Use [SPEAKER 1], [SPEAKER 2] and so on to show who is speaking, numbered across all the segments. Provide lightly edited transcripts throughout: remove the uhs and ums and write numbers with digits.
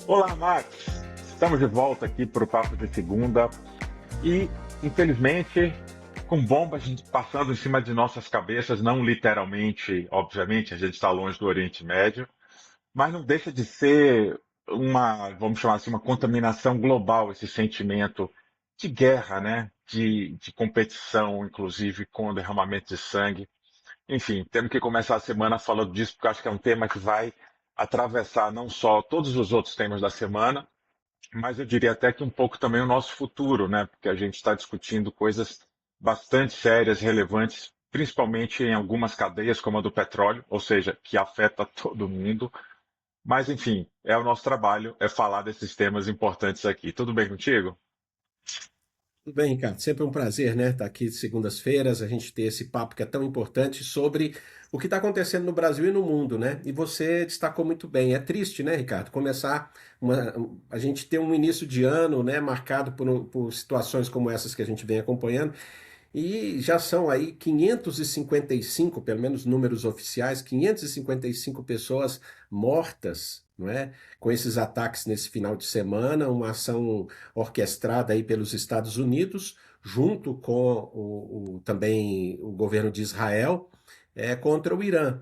[SPEAKER 1] Olá, Max. Estamos de volta aqui para o Papo de Segunda e, infelizmente, com bombas passando em cima de nossas cabeças, não literalmente, obviamente, a gente está longe do Oriente Médio, mas não deixa de ser uma, vamos chamar assim, uma contaminação global esse sentimento de guerra, né? De competição, inclusive com derramamento de sangue. Enfim, temos que começar a semana falando disso, porque eu acho que é um tema que vai atravessar não só todos os outros temas da semana, mas eu diria até que um pouco também o nosso futuro, né? Porque a gente está discutindo coisas bastante sérias, relevantes, principalmente em algumas cadeias, como a do petróleo, ou seja, que afeta todo mundo. Mas, enfim, é o nosso trabalho, é falar desses temas importantes aqui. Tudo bem contigo?
[SPEAKER 2] Tudo bem, Ricardo? Sempre um prazer, né? Estar aqui de segundas-feiras, a gente ter esse papo que é tão importante sobre o que está acontecendo no Brasil e no mundo, né? E você destacou muito bem. É triste, né, Ricardo? A gente ter um início de ano, né, marcado por situações como essas que a gente vem acompanhando. E já são aí 555, pelo menos números oficiais, 555 pessoas mortas, não é? Com esses ataques nesse final de semana, uma ação orquestrada aí pelos Estados Unidos, junto com também o governo de Israel, contra o Irã.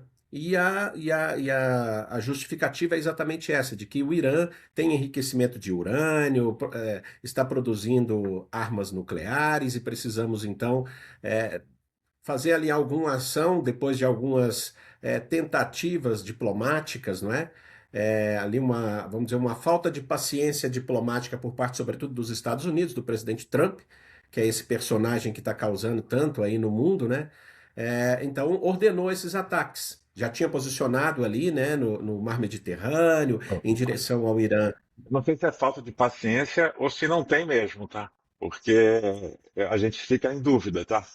[SPEAKER 2] A justificativa é exatamente essa, de que o Irã tem enriquecimento de urânio, está produzindo armas nucleares e precisamos então é, fazer ali alguma ação depois de algumas tentativas diplomáticas, não é? Ali vamos dizer, uma falta de paciência diplomática por parte, sobretudo, dos Estados Unidos, do presidente Trump, que é esse personagem que está causando tanto aí no mundo, né? Então ordenou esses ataques. Já tinha posicionado ali, né, no Mar Mediterrâneo, em direção ao Irã.
[SPEAKER 1] Não sei se é falta de paciência ou se não tem mesmo, tá? Porque a gente fica em dúvida, tá?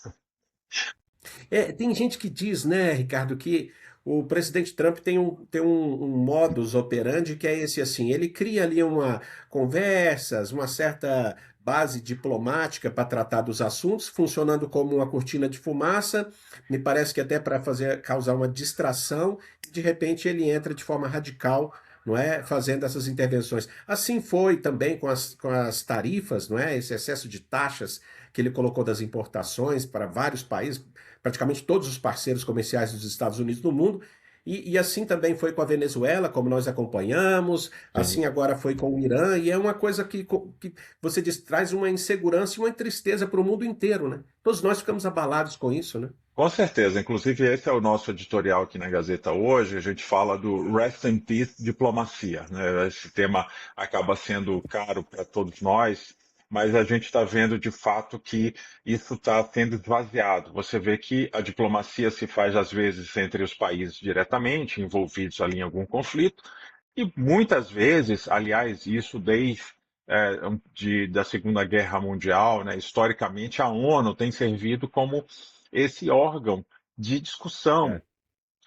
[SPEAKER 2] Tem gente que diz, né, Ricardo, que o presidente Trump tem um modus operandi que é esse assim, ele cria ali uma conversas, uma certa base diplomática para tratar dos assuntos, funcionando como uma cortina de fumaça, me parece que até para fazer causar uma distração, e de repente ele entra de forma radical, não é, fazendo essas intervenções. Assim foi também com as tarifas, não é, esse excesso de taxas que ele colocou das importações para vários países, praticamente todos os parceiros comerciais dos Estados Unidos no mundo. E assim também foi com a Venezuela, como nós acompanhamos,
[SPEAKER 1] Sim.
[SPEAKER 2] assim agora foi com o Irã, e é uma coisa que você diz, traz uma insegurança e uma tristeza para o mundo inteiro, né? Todos nós ficamos abalados com isso, né?
[SPEAKER 1] Com certeza. Inclusive, esse é o nosso editorial aqui na Gazeta hoje. A gente fala do Rest in Peace diplomacia, né? Esse tema acaba sendo caro para todos nós, mas a gente está vendo de fato que isso está sendo esvaziado. Você vê que a diplomacia se faz às vezes entre os países diretamente envolvidos ali em algum conflito, e muitas vezes, aliás, isso desde da Segunda Guerra Mundial, né? Historicamente, a ONU tem servido como esse órgão de discussão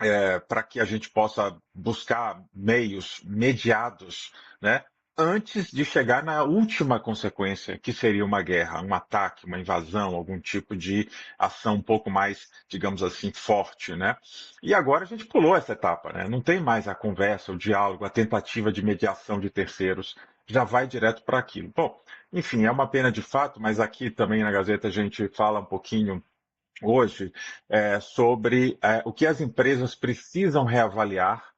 [SPEAKER 2] É.
[SPEAKER 1] para que a gente possa buscar meios mediados, né, antes de chegar na última consequência, que seria uma guerra, um ataque, uma invasão, algum tipo de ação um pouco mais, digamos assim, forte, né? E agora a gente pulou essa etapa, né? Não tem mais a conversa, o diálogo, a tentativa de mediação de terceiros, já vai direto para aquilo. Bom, enfim, é uma pena de fato, mas aqui também na Gazeta a gente fala um pouquinho hoje sobre o que as empresas precisam reavaliar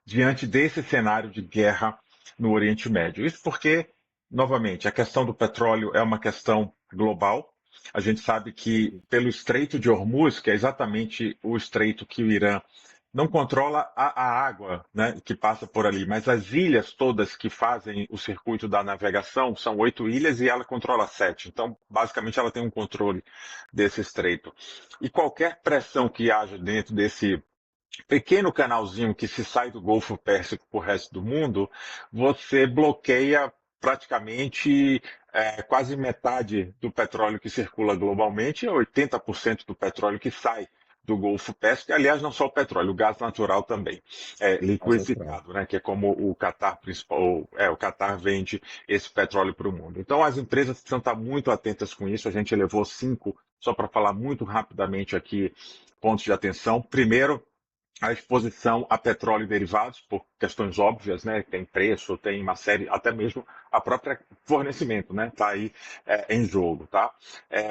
[SPEAKER 1] diante desse cenário de guerra no Oriente Médio. Isso porque, novamente, a questão do petróleo é uma questão global. A gente sabe que pelo Estreito de Hormuz, que é exatamente o estreito que o Irã não controla a água, né, que passa por ali, mas as ilhas todas que fazem o circuito da navegação são 8 ilhas e ela controla 7. Então, basicamente, ela tem um controle desse estreito. E qualquer pressão que haja dentro desse pequeno canalzinho que se sai do Golfo Pérsico para o resto do mundo, você bloqueia praticamente quase metade do petróleo que circula globalmente, 80% do petróleo que sai do Golfo Pérsico, e, aliás, não só o petróleo, o gás natural também,
[SPEAKER 2] Gás natural.
[SPEAKER 1] liquidificado, né, que é como o Catar principal, o Catar vende esse petróleo para o mundo. Então as empresas precisam estar muito atentas com isso. A gente levou 5, só para falar muito rapidamente aqui, pontos de atenção. Primeiro, a exposição a petróleo e derivados, por questões óbvias, né? Tem preço, tem uma série, até mesmo a própria fornecimento, né? Está aí em jogo, tá?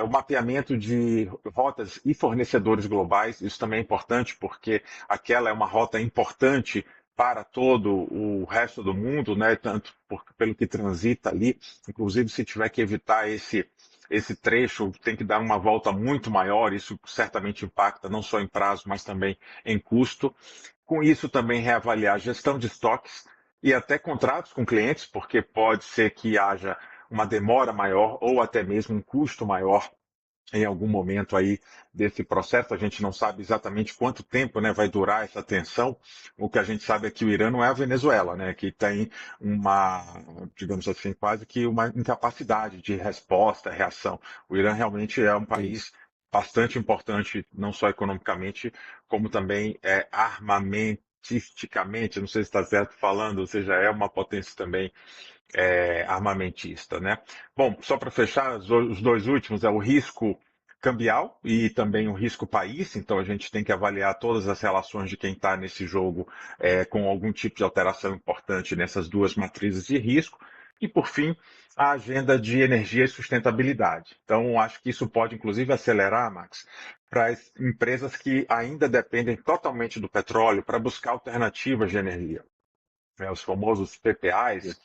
[SPEAKER 1] O mapeamento de rotas e fornecedores globais, isso também é importante, porque aquela é uma rota importante para todo o resto do mundo, né? Tanto pelo que transita ali, inclusive se tiver que evitar esse trecho tem que dar uma volta muito maior, isso certamente impacta não só em prazo, mas também em custo. Com isso, também reavaliar a gestão de estoques e até contratos com clientes, porque pode ser que haja uma demora maior ou até mesmo um custo maior em algum momento aí desse processo. A gente não sabe exatamente quanto tempo, né, vai durar essa tensão. O que a gente sabe é que o Irã não é a Venezuela, né, que tem uma, digamos assim, quase que uma incapacidade de resposta, reação. O Irã realmente é um
[SPEAKER 2] Isso.
[SPEAKER 1] país bastante importante, não só economicamente, como também armamentisticamente, não sei se está certo falando, ou seja, é uma potência também armamentista, né? Bom, só para fechar, os dois últimos é o risco cambial e também o risco país, então a gente tem que avaliar todas as relações de quem está nesse jogo com algum tipo de alteração importante nessas duas matrizes de risco. E, por fim, a agenda de energia e sustentabilidade. Então, acho que isso pode, inclusive, acelerar, Max, para as empresas que ainda dependem totalmente do petróleo para buscar alternativas de energia, né, os famosos PPAs,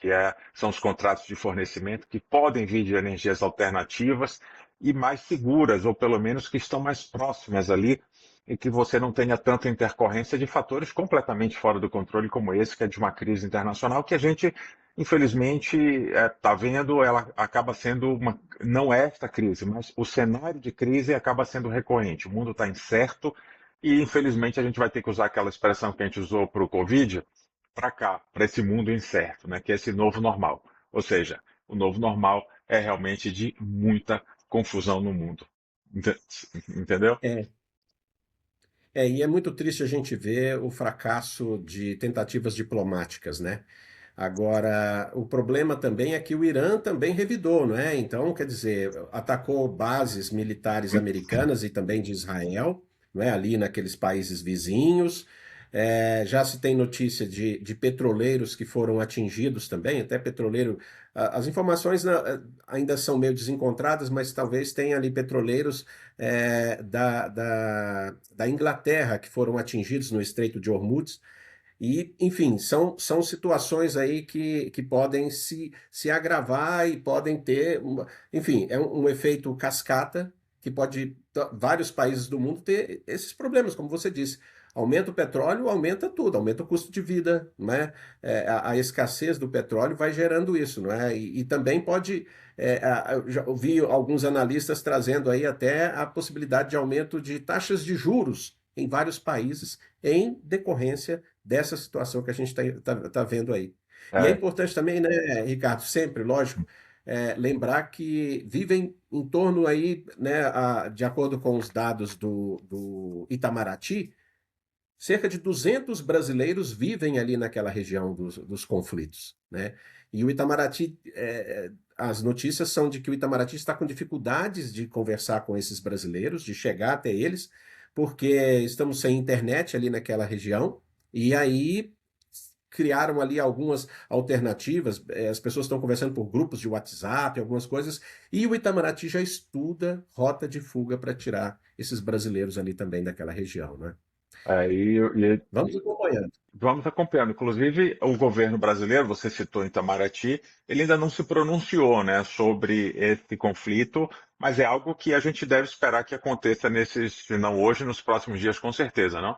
[SPEAKER 1] são os contratos de fornecimento, que podem vir de energias alternativas e mais seguras, ou pelo menos que estão mais próximas ali, e que você não tenha tanta intercorrência de fatores completamente fora do controle, como esse, que é de uma crise internacional, que a gente, infelizmente, está vendo, ela acaba sendo uma. Não é esta crise, mas o cenário de crise acaba sendo recorrente. O mundo está incerto e, infelizmente, a gente vai ter que usar aquela expressão que a gente usou para o Covid, para cá, para esse mundo incerto, né, que é esse novo normal. Ou seja, o novo normal é realmente de muita confusão no mundo. Entendeu?
[SPEAKER 2] É, e é muito triste a gente ver o fracasso de tentativas diplomáticas, né? Agora, o problema também é que o Irã também revidou, não é? Então, quer dizer, atacou bases militares americanas e também de Israel, não é? Ali naqueles países vizinhos. Já se tem notícia de petroleiros que foram atingidos também, até petroleiro. As informações ainda são meio desencontradas, mas talvez tenha ali petroleiros da Inglaterra que foram atingidos no Estreito de Hormuz. E, enfim, são situações aí que podem se agravar e podem ter, enfim, é um efeito cascata que pode vários países do mundo ter esses problemas, como você disse. Aumenta o petróleo, aumenta tudo, aumenta o custo de vida, né? A escassez do petróleo vai gerando isso, não é? E também pode, eu já ouvi alguns analistas trazendo aí até a possibilidade de aumento de taxas de juros em vários países em decorrência dessa situação que a gente está vendo aí. E é
[SPEAKER 1] É,
[SPEAKER 2] importante também, né, Ricardo, sempre, lógico, lembrar que vivem em torno aí, né, de acordo com os dados do Itamaraty, cerca de 200 brasileiros vivem ali naquela região dos conflitos, né? E o Itamaraty, as notícias são de que o Itamaraty está com dificuldades de conversar com esses brasileiros, de chegar até eles, porque estamos sem internet ali naquela região, e aí criaram ali algumas alternativas, as pessoas estão conversando por grupos de WhatsApp, algumas coisas, e o Itamaraty já estuda rota de fuga para tirar esses brasileiros ali também daquela região, né?
[SPEAKER 1] e
[SPEAKER 2] Vamos acompanhando.
[SPEAKER 1] vamos acompanhando. Inclusive, o governo brasileiro, você citou em Itamaraty, ele ainda não se pronunciou, né, sobre esse conflito, mas é algo que a gente deve esperar que aconteça nesses, se não hoje, nos próximos dias, com certeza, não?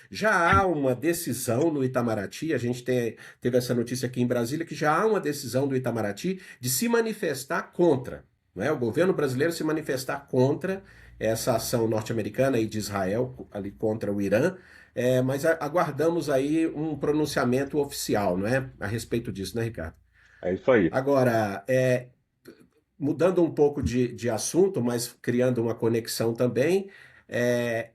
[SPEAKER 2] Já há uma decisão no Itamaraty, a gente teve essa notícia aqui em Brasília, que já há uma decisão do Itamaraty de se manifestar contra, não é? O governo brasileiro se manifestar contra essa ação norte-americana e de Israel ali contra o Irã, mas aguardamos aí um pronunciamento oficial, não é? A respeito disso, né, Ricardo?
[SPEAKER 1] É isso aí.
[SPEAKER 2] Agora, mudando um pouco de assunto, mas criando uma conexão também,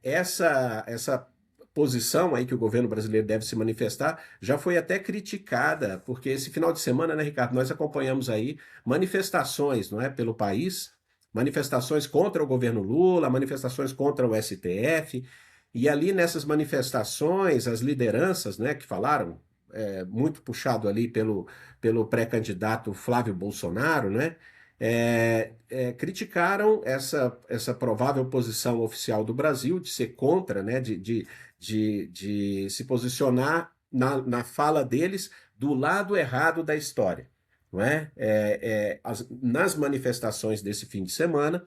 [SPEAKER 2] essa posição aí que o governo brasileiro deve se manifestar já foi até criticada, porque esse final de semana, né, Ricardo, nós acompanhamos aí manifestações, não é, pelo país, manifestações contra o governo Lula, manifestações contra o STF, e ali nessas manifestações, as lideranças, né, que falaram, muito puxado ali pelo pré-candidato Flávio Bolsonaro, né, criticaram essa provável posição oficial do Brasil de ser contra, né, de se posicionar na fala deles do lado errado da história. Não é? Nas manifestações desse fim de semana,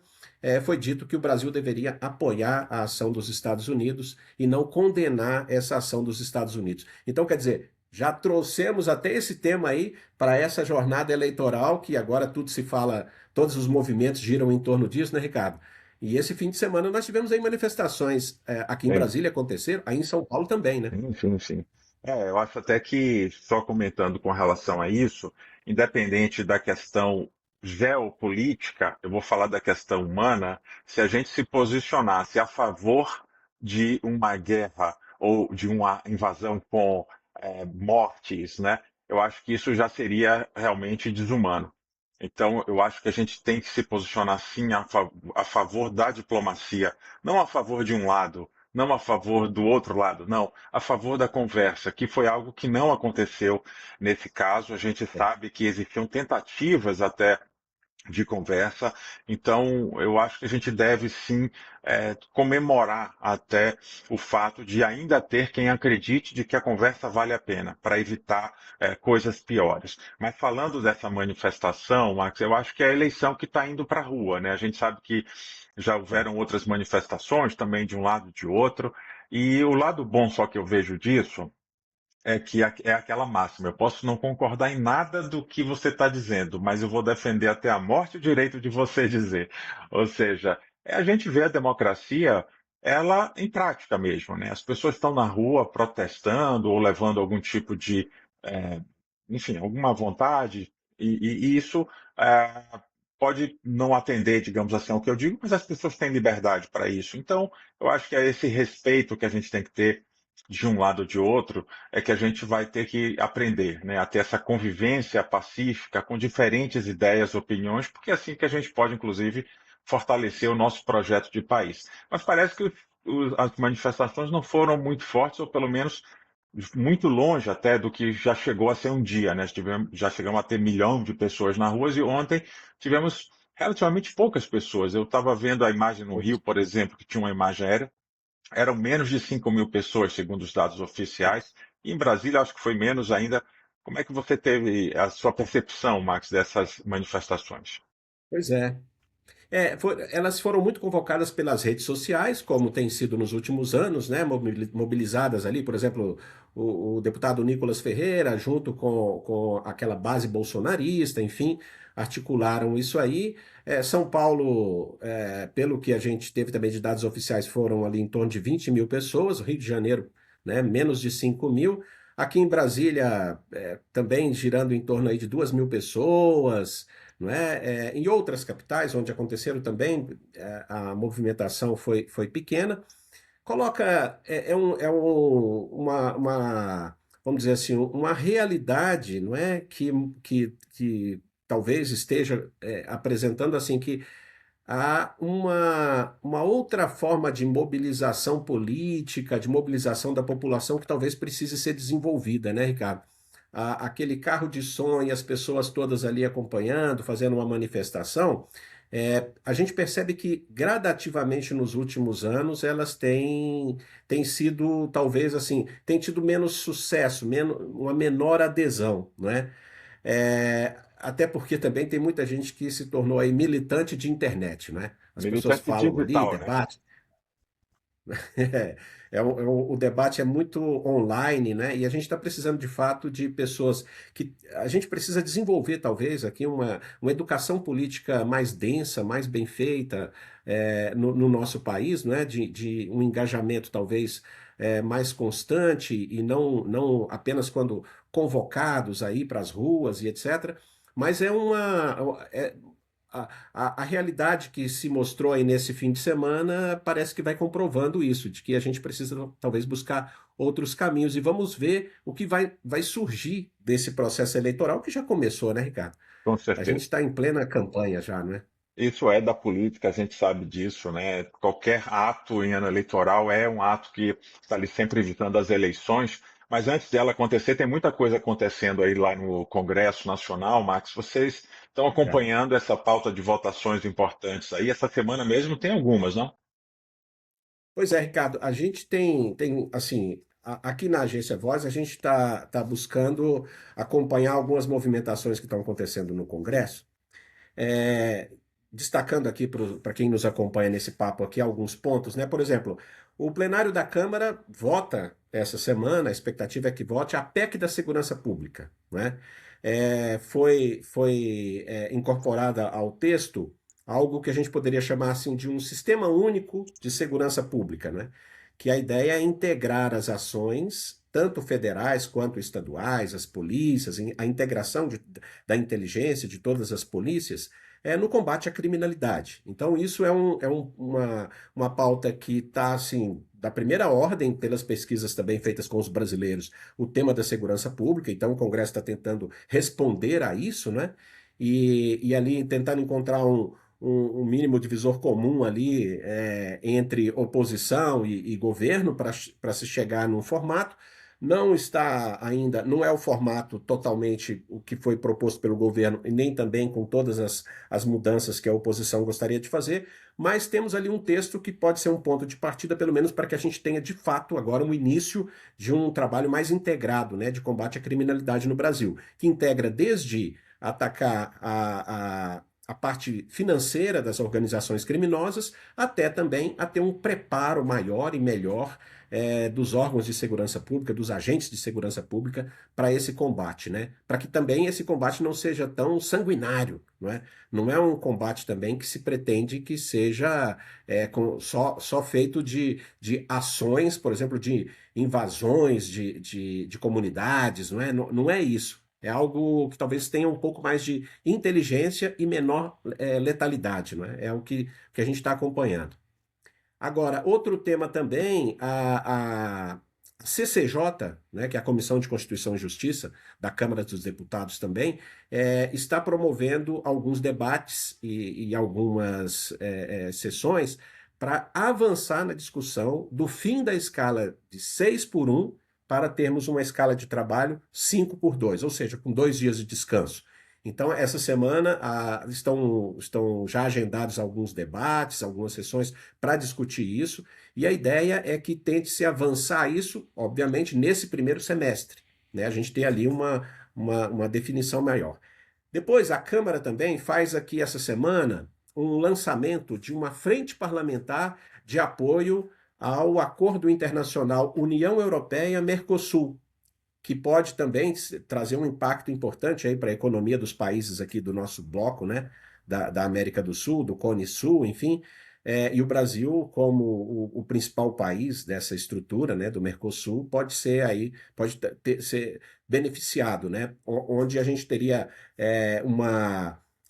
[SPEAKER 2] foi dito que o Brasil deveria apoiar a ação dos Estados Unidos e não condenar essa ação dos Estados Unidos. Então, quer dizer, já trouxemos até esse tema aí para essa jornada eleitoral, que agora tudo se fala, todos os movimentos giram em torno disso, né, Ricardo? E esse fim de semana nós tivemos aí manifestações aqui em
[SPEAKER 1] Sim,
[SPEAKER 2] Brasília aconteceram, aí em São Paulo também, né?
[SPEAKER 1] sim, sim, sim. Eu acho até que, só comentando com relação a isso, independente da questão geopolítica, eu vou falar da questão humana, se a gente se posicionasse a favor de uma guerra ou de uma invasão com mortes, né, eu acho que isso já seria realmente desumano. Então, eu acho que a gente tem que se posicionar sim a favor da diplomacia, não a favor de um lado, não a favor do outro lado, não, a favor da conversa, que foi algo que não aconteceu nesse caso. A gente
[SPEAKER 2] É.
[SPEAKER 1] sabe que existiam tentativas até de conversa, então eu acho que a gente deve sim comemorar até o fato de ainda ter quem acredite de que a conversa vale a pena, para evitar coisas piores. Mas falando dessa manifestação, Max, eu acho que é a eleição que está indo para a rua, né? A gente sabe que já
[SPEAKER 2] É.
[SPEAKER 1] houveram outras manifestações também de um lado e de outro, e o lado bom só que eu vejo disso é que é aquela máxima. Eu posso não concordar em nada do que você está dizendo, mas eu vou defender até a morte o direito de você dizer. Ou seja, a gente vê a democracia, ela em prática mesmo, né? As pessoas estão na rua protestando ou levando algum tipo de, é, enfim, alguma vontade, e isso é, pode não atender, digamos assim, ao que eu digo, mas as pessoas têm liberdade para isso. Então, eu acho que é esse respeito que a gente tem que ter de um lado ou de outro é que a gente vai ter que aprender, né, a ter essa convivência pacífica com diferentes ideias, opiniões, porque é assim que a gente pode, inclusive, fortalecer o nosso projeto de país. Mas parece que as manifestações não foram muito fortes, ou pelo menos muito longe até do que já chegou a ser um dia, né? Já chegamos a ter 1 milhão de pessoas nas ruas e ontem tivemos relativamente poucas pessoas. Eu estava vendo a imagem no Rio, por exemplo, que tinha uma imagem aérea, eram menos de 5.000 pessoas, segundo os dados oficiais. E em Brasília, acho que foi menos ainda. Como é que você teve a sua percepção, Max, dessas manifestações?
[SPEAKER 2] Pois é. Elas foram muito convocadas pelas redes sociais, como tem sido nos últimos anos, né? Mobilizadas ali, por exemplo, o deputado Nicolas Ferreira, junto com aquela base bolsonarista, enfim, articularam isso aí. São Paulo, pelo que a gente teve também de dados oficiais, foram ali em torno de 20 mil pessoas, o Rio de Janeiro, né, menos de 5 mil. Aqui em Brasília, também girando em torno aí de 2 mil pessoas, não é? Em outras capitais, onde aconteceram também, a movimentação foi pequena. Coloca, vamos dizer assim, uma realidade, não é? Que talvez esteja apresentando assim que há uma outra forma de mobilização política, de mobilização da população que talvez precise ser desenvolvida, né, Ricardo? Aquele carro de som e as pessoas todas ali acompanhando, fazendo uma manifestação, a gente percebe que gradativamente nos últimos anos elas têm sido, talvez assim, têm tido menos sucesso, uma menor adesão, não é? Até porque também tem muita gente que se tornou aí militante de internet, né? As pessoas
[SPEAKER 1] Militante
[SPEAKER 2] falam ali,
[SPEAKER 1] digital, né?
[SPEAKER 2] debatem. O debate é muito online, né? E a gente está precisando de fato de pessoas que a gente precisa desenvolver, talvez, aqui uma educação política mais densa, mais bem feita, no nosso país, né? De um engajamento talvez mais constante e não apenas quando convocados aí para as ruas e etc. Mas a realidade que se mostrou aí nesse fim de semana parece que vai comprovando isso, de que a gente precisa talvez buscar outros caminhos. E vamos ver o que vai surgir desse processo eleitoral que já começou, né, Ricardo?
[SPEAKER 1] Com
[SPEAKER 2] A gente
[SPEAKER 1] certeza.
[SPEAKER 2] está em plena campanha já, não é?
[SPEAKER 1] Isso é da política, a gente sabe disso, né? Qualquer ato em ano eleitoral é um ato que está ali sempre evitando as eleições, mas antes dela acontecer, tem muita coisa acontecendo aí lá no Congresso Nacional, Max. Vocês estão
[SPEAKER 2] Cara.
[SPEAKER 1] acompanhando essa pauta de votações importantes aí? Essa semana mesmo tem algumas, não?
[SPEAKER 2] Pois é, Ricardo, a gente tem assim, aqui na Agência Voz, a gente tá buscando acompanhar algumas movimentações que estão acontecendo no Congresso. É, destacando aqui para quem nos acompanha nesse papo aqui alguns pontos, né? Por exemplo, o plenário da Câmara vota essa semana, a expectativa é que vote a PEC da Segurança Pública, né? Foi incorporada ao texto algo que a gente poderia chamar assim de um sistema único de segurança pública, né? Que a ideia é integrar as ações, tanto federais quanto estaduais, as polícias, a integração da inteligência de todas as polícias no combate à criminalidade. Então, isso uma pauta que está, assim, da primeira ordem, pelas pesquisas também feitas com os brasileiros, o tema da segurança pública. Então, o Congresso está tentando responder a isso, né? E ali tentando encontrar um mínimo divisor comum ali entre oposição e governo para se chegar num formato. Não está ainda, não é o formato totalmente o que foi proposto pelo governo, e nem também com todas as mudanças que a oposição gostaria de fazer, mas temos ali um texto que pode ser um ponto de partida, pelo menos para que a gente tenha de fato agora um início de um trabalho mais integrado, né, de combate à criminalidade no Brasil, que integra desde atacar a parte financeira das organizações criminosas, até também a ter um preparo maior e melhor dos órgãos de segurança pública, dos agentes de segurança pública para esse combate, né? Para que também esse combate não seja tão sanguinário, não é? Não é um combate também que se pretende que seja só feito de ações, por exemplo, de invasões de comunidades, não é? Não, não é isso. É algo que talvez tenha um pouco mais de inteligência e menor letalidade, não é? É que a gente está acompanhando. Agora, outro tema também, a CCJ, né, que é a Comissão de Constituição e Justiça da Câmara dos Deputados também, está promovendo alguns debates e algumas sessões para avançar na discussão do fim da escala de 6 por 1 para termos uma escala de trabalho 5 por 2, ou seja, com 2 dias de descanso. Então, essa semana estão já agendados alguns debates, algumas sessões para discutir isso, e a ideia é que tente-se avançar isso, obviamente, nesse primeiro semestre, né? A gente tem ali uma definição maior. Depois, a Câmara também faz aqui essa semana um lançamento de uma frente parlamentar de apoio ao Acordo Internacional União Europeia-Mercosul, que pode também trazer um impacto importante aí para a economia dos países aqui do nosso bloco, né? Da América do Sul, do Cone Sul, enfim. E o Brasil, como o principal país dessa estrutura, né, do Mercosul, pode ser aí, ser beneficiado, né? Onde a gente teria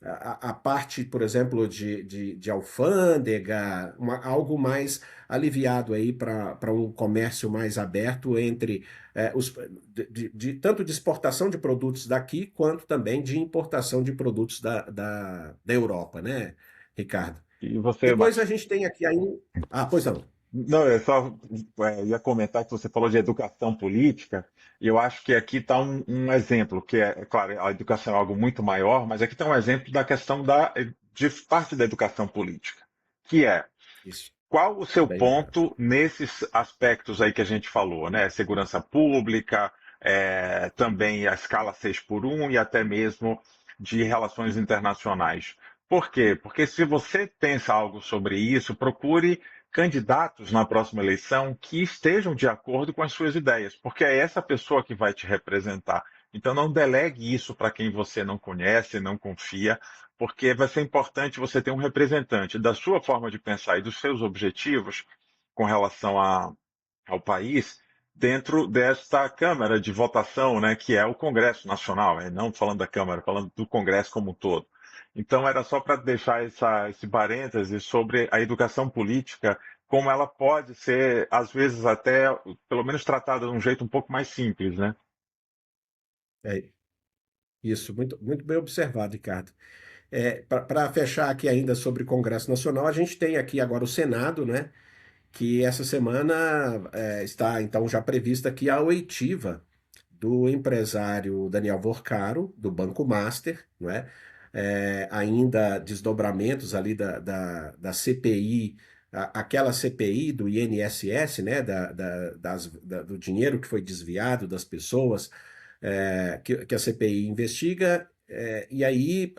[SPEAKER 2] a parte, por exemplo, de alfândega, algo mais aliviado aí para um comércio mais aberto entre tanto de exportação de produtos daqui, quanto também de importação de produtos da Europa, né, Ricardo?
[SPEAKER 1] E você,
[SPEAKER 2] Depois a
[SPEAKER 1] Max?
[SPEAKER 2] gente tem aqui ainda. Ah, pois não.
[SPEAKER 1] Não, eu só ia comentar que você falou de educação política, e eu acho que aqui está um exemplo, que é claro, a educação é algo muito maior, mas aqui está um exemplo da questão de parte da educação política, que é
[SPEAKER 2] Isso,
[SPEAKER 1] qual o seu
[SPEAKER 2] bem lembrado.
[SPEAKER 1] ponto nesses aspectos aí que a gente falou, né? Segurança pública, também a escala 6 por 1 e até mesmo de relações internacionais. Por quê? Porque se você pensa algo sobre isso, procure candidatos na próxima eleição que estejam de acordo com as suas ideias, porque é essa pessoa que vai te representar. Então não delegue isso para quem você não conhece, não confia, porque vai ser importante você ter um representante da sua forma de pensar e dos seus objetivos com relação ao país dentro desta Câmara de votação, né, que é o Congresso Nacional, não falando da Câmara, falando do Congresso como um todo. Então, era só para deixar esse parêntese sobre a educação política, como ela pode ser, às vezes, até, pelo menos, tratada de um jeito um pouco mais simples, né?
[SPEAKER 2] É isso, muito, muito bem observado, Ricardo. Para fechar aqui ainda sobre o Congresso Nacional, a gente tem aqui agora o Senado, né? Que essa semana está então já prevista aqui a oitiva do empresário Daniel Vorcaro, do Banco Master, não é? Ainda desdobramentos ali da CPI, aquela CPI do INSS, né? Do dinheiro que foi desviado das pessoas, que a CPI investiga, e aí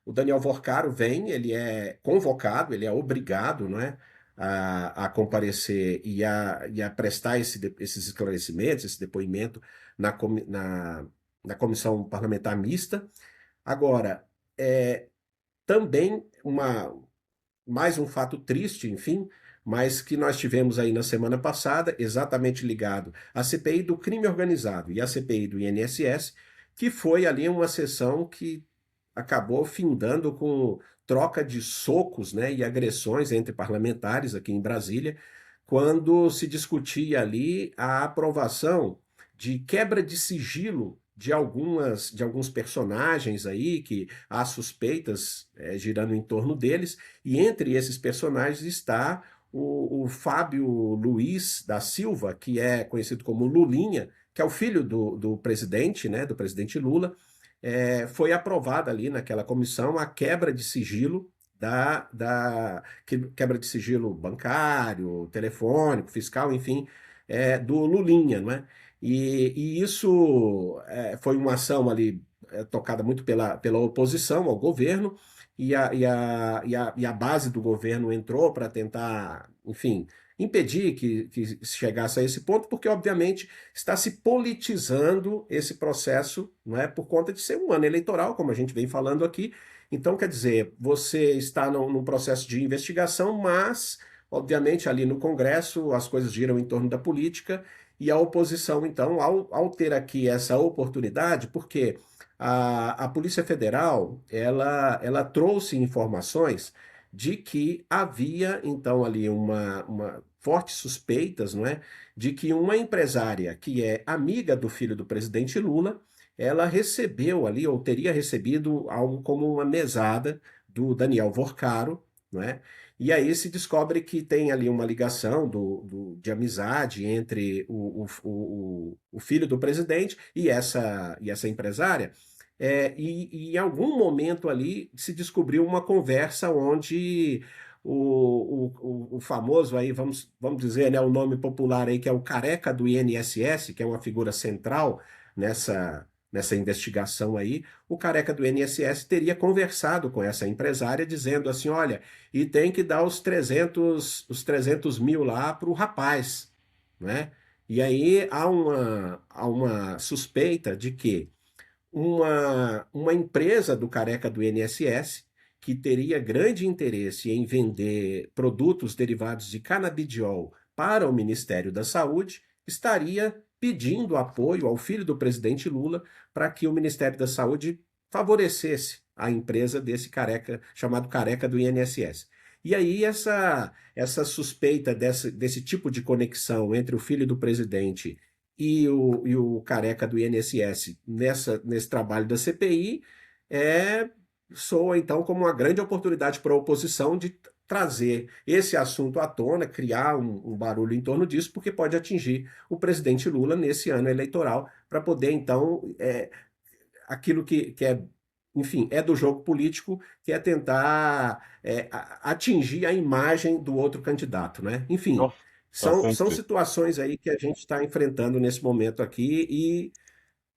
[SPEAKER 2] o Daniel Vorcaro vem, ele é convocado, ele é obrigado, não é? A comparecer e a prestar esses esclarecimentos, esse depoimento na comissão parlamentar mista. Agora, também mais um fato triste, enfim, mas que nós tivemos aí na semana passada, exatamente ligado à CPI do crime organizado e à CPI do INSS, que foi ali uma sessão que acabou findando com troca de socos, né, e agressões entre parlamentares aqui em Brasília, quando se discutia ali a aprovação de quebra de sigilo de alguns personagens aí que há suspeitas girando em torno deles, e entre esses personagens está o Fábio Luiz da Silva, que é conhecido como Lulinha, que é o filho do presidente, né, do presidente Lula. Foi aprovada ali naquela comissão a quebra de sigilo quebra de sigilo bancário, telefônico, fiscal, enfim, do Lulinha, não é? E isso foi uma ação ali tocada muito pela oposição ao governo, e a base do governo entrou para tentar, enfim, impedir que chegasse a esse ponto, porque, obviamente, está se politizando esse processo, não é, por conta de ser um ano eleitoral, como a gente vem falando aqui. Então, quer dizer, você está num processo de investigação, mas, obviamente, ali no Congresso as coisas giram em torno da política, e a oposição, então, ao ter aqui essa oportunidade, porque a Polícia Federal, ela trouxe informações de que havia, então, ali uma fortes suspeitas, não é, de que uma empresária que é amiga do filho do presidente Lula, ela recebeu ali, ou teria recebido algo como uma mesada do Daniel Vorcaro, não é? E aí se descobre que tem ali uma ligação de amizade entre o filho do presidente e essa empresária. E em algum momento ali se descobriu uma conversa onde o famoso aí, vamos dizer, né, o nome popular aí, que é o careca do INSS, que é uma figura central nessa investigação aí, o careca do INSS teria conversado com essa empresária dizendo assim, olha, e tem que dar os 300 mil lá para o rapaz, né? E aí há uma suspeita de que uma empresa do careca do INSS, que teria grande interesse em vender produtos derivados de canabidiol para o Ministério da Saúde, estaria pedindo apoio ao filho do presidente Lula para que o Ministério da Saúde favorecesse a empresa desse careca, chamado careca do INSS. E aí essa suspeita desse tipo de conexão entre o filho do presidente e o careca do INSS nesse trabalho da CPI soa então como uma grande oportunidade para a oposição de trazer esse assunto à tona, criar um barulho em torno disso, porque pode atingir o presidente Lula nesse ano eleitoral, para poder então aquilo que é, enfim, é do jogo político, que é tentar atingir a imagem do outro candidato, né? Enfim,
[SPEAKER 1] Nossa, faz
[SPEAKER 2] são
[SPEAKER 1] sentido.
[SPEAKER 2] situações aí que a gente está enfrentando nesse momento aqui e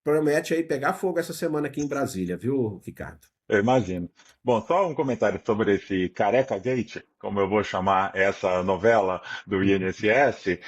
[SPEAKER 2] promete aí pegar fogo essa semana aqui em Brasília, viu, Ricardo?
[SPEAKER 1] Eu imagino. Bom, só um comentário sobre esse Careca Gate, como eu vou chamar essa novela do INSS.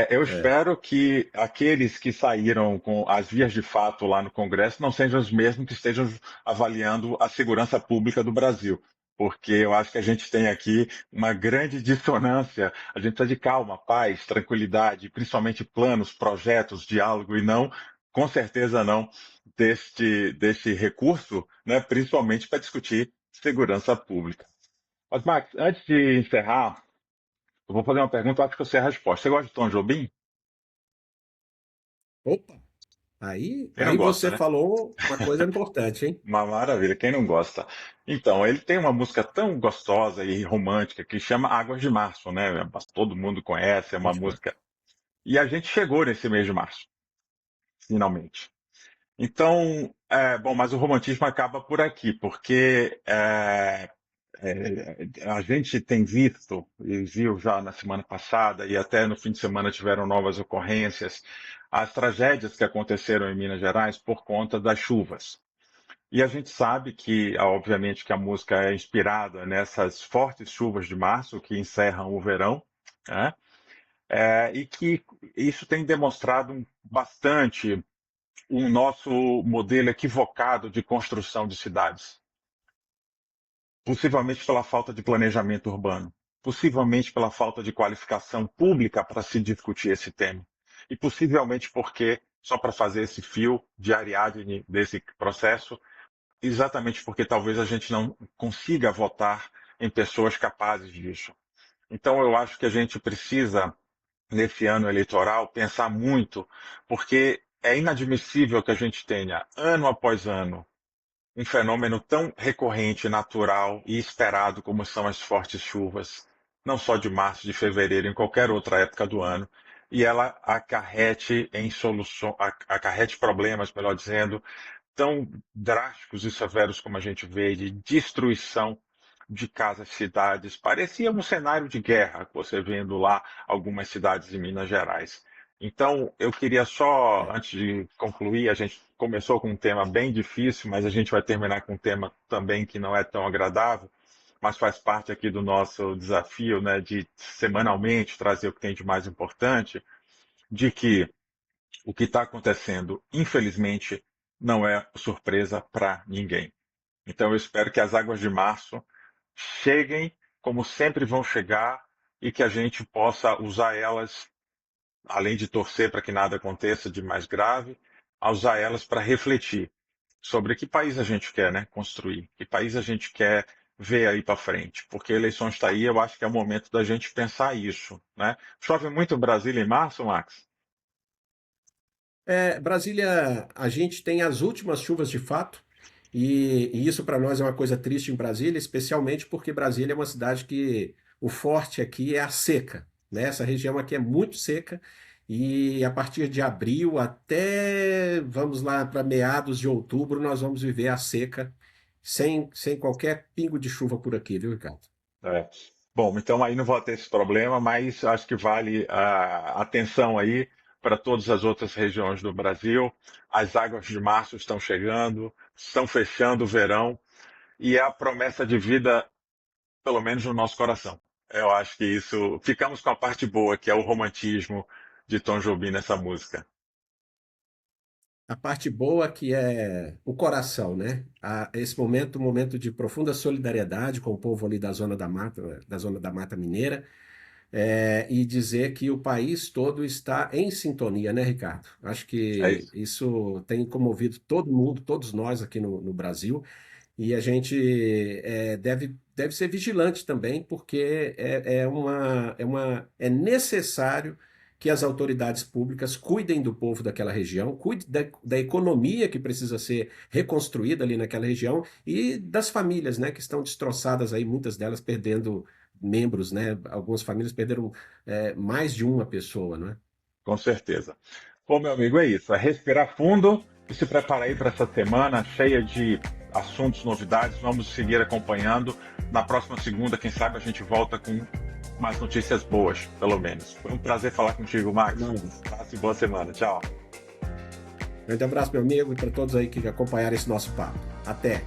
[SPEAKER 1] Eu
[SPEAKER 2] É.
[SPEAKER 1] espero que aqueles que saíram com as vias de fato lá no Congresso não sejam os mesmos que estejam avaliando a segurança pública do Brasil. Porque eu acho que a gente tem aqui uma grande dissonância. A gente precisa de calma, paz, tranquilidade, principalmente planos, projetos, diálogo, e não, com certeza não, deste recurso, né, principalmente para discutir segurança pública. Mas, Max, antes de encerrar, eu vou fazer uma pergunta, eu acho que eu sei a resposta. Você gosta de Tom Jobim?
[SPEAKER 2] Opa! Aí,
[SPEAKER 1] Quem não
[SPEAKER 2] aí
[SPEAKER 1] gosta,
[SPEAKER 2] você
[SPEAKER 1] né?
[SPEAKER 2] falou uma coisa importante, hein?
[SPEAKER 1] Uma maravilha, quem não gosta? Então, ele tem uma música tão gostosa e romântica que chama Águas de Março, né? Todo mundo conhece, é uma
[SPEAKER 2] Pode falar.
[SPEAKER 1] música. E a gente chegou nesse mês de março, finalmente. Então, bom, mas o romantismo acaba por aqui, porque a gente tem visto, e viu já na semana passada, e até no fim de semana tiveram novas ocorrências, as tragédias que aconteceram em Minas Gerais por conta das chuvas. E a gente sabe que, obviamente, que a música é inspirada nessas fortes chuvas de março que encerram o verão, né? E que isso tem demonstrado bastante o nosso modelo equivocado de construção de cidades, possivelmente pela falta de planejamento urbano, possivelmente pela falta de qualificação pública para se discutir esse tema, e possivelmente porque, só para fazer esse fio de Ariadne desse processo, exatamente porque talvez a gente não consiga votar em pessoas capazes disso. Então eu acho que a gente precisa, nesse ano eleitoral, pensar muito, porque é inadmissível que a gente tenha, ano após ano, um fenômeno tão recorrente, natural e esperado como são as fortes chuvas, não só de março, de fevereiro, em qualquer outra época do ano, e ela acarrete em solução, acarrete problemas, melhor dizendo, tão drásticos e severos como a gente vê, de destruição de casas, cidades. Parecia um cenário de guerra, você vendo lá algumas cidades em Minas Gerais. Então, eu queria só,
[SPEAKER 2] É.
[SPEAKER 1] antes de concluir, a gente começou com um tema bem difícil, mas a gente vai terminar com um tema também que não é tão agradável, mas faz parte aqui do nosso desafio, né, de semanalmente trazer o que tem de mais importante, de que o que está acontecendo, infelizmente, não é surpresa para ninguém. Então, eu espero que as águas de março cheguem como sempre vão chegar e que a gente possa usar elas, além de torcer para que nada aconteça de mais grave, a usar elas para refletir sobre que país a gente quer, né, construir, que país a gente quer ver aí para frente, porque a eleição está aí, eu acho que é o momento da gente pensar isso, né? Chove muito em Brasília em março, Max?
[SPEAKER 2] Brasília, a gente tem as últimas chuvas de fato, e isso para nós é uma coisa triste em Brasília, especialmente porque Brasília é uma cidade que o forte aqui é a seca, né? Essa região aqui é muito seca, e a partir de abril até, vamos lá, para meados de outubro, nós vamos viver a seca sem qualquer pingo de chuva por aqui, viu, Ricardo?
[SPEAKER 1] É. Bom, então aí não vou ter esse problema, mas acho que vale a atenção aí para todas as outras regiões do Brasil. As águas de março estão chegando, estão fechando o verão e é a promessa de vida, pelo menos no nosso coração. Eu acho que isso. Ficamos com a parte boa, que é o romantismo de Tom Jobim nessa música.
[SPEAKER 2] A parte boa que é o coração, né? Esse momento, um momento de profunda solidariedade com o povo ali da zona da Mata Mineira, e dizer que o país todo está em sintonia, né, Ricardo? Acho
[SPEAKER 1] É
[SPEAKER 2] que
[SPEAKER 1] isso.
[SPEAKER 2] isso tem comovido todo mundo, todos nós aqui no Brasil, e a gente deve ser vigilante também, porque é necessário que as autoridades públicas cuidem do povo daquela região, cuidem da economia que precisa ser reconstruída ali naquela região e das famílias, né, que estão destroçadas aí, muitas delas perdendo membros, né? Algumas famílias perderam mais de uma pessoa, não é?
[SPEAKER 1] Com certeza. Bom, meu amigo, é isso. É respirar fundo e se preparar aí para essa semana cheia de assuntos, novidades. Vamos seguir acompanhando. Na próxima segunda, quem sabe, a gente volta com mais notícias boas, pelo menos. Foi um prazer falar contigo, Max.
[SPEAKER 2] Não.
[SPEAKER 1] Passe boa semana. Tchau.
[SPEAKER 2] Grande abraço, meu amigo, e para todos aí que acompanharam esse nosso papo. Até!